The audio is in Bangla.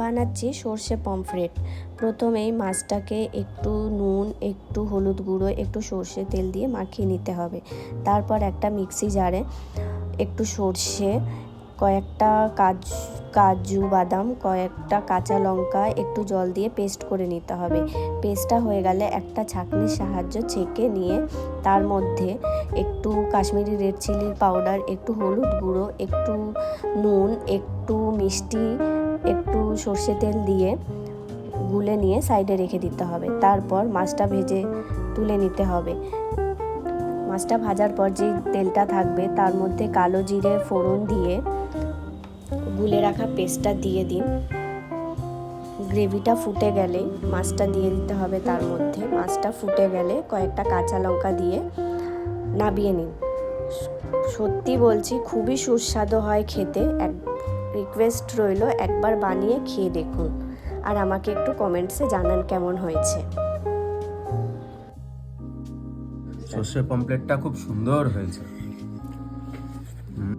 বানাচ্ছি সর্ষে পমফ্রেট। প্রথমেই মাছটাকে একটু নুন, একটু হলুদ গুঁড়ো, একটু সর্ষে তেল দিয়ে মাখিয়ে নিতে হবে। তারপর একটা মিক্সি জারে একটু সর্ষে, কয়েকটা কাজু বাদাম, কয়েকটা কাঁচা লঙ্কা একটু জল দিয়ে পেস্ট করে নিতে হবে। পেস্টটা হয়ে গেলে একটা ছাঁকনির সাহায্যে ছেঁকে নিয়ে তার মধ্যে একটু কাশ্মীরি রেড চিলির পাউডার, একটু হলুদ গুঁড়ো, একটু নুন, একটু মিষ্টি, একটু সর্ষে তেল দিয়ে গুলে নিয়ে সাইডে রেখে দিতে হবে। তারপর মাছটা ভেজে তুলে নিতে হবে। মাছটা ভাজার পর যে তেলটা থাকবে তার মধ্যে কালো জিরে ফোড়ন দিয়ে গুলে রাখা পেস্টটা দিয়ে দিন। গ্রেভিটা ফুটে গেলে মাছটা দিয়ে দিতে হবে তার মধ্যে। মাছটা ফুটে গেলে কয়েকটা কাঁচা লঙ্কা দিয়ে নামিয়ে নিন। সত্যি বলছি, খুবই সুস্বাদু হয় খেতে। রিকোয়েস্ট রইল, একবার বানিয়ে খেয়ে দেখুন আর আমাকে একটু কমেন্টসে জানান কেমন হয়েছে। সর্ষে পমফ্রেটটা খুব সুন্দর হয়েছে।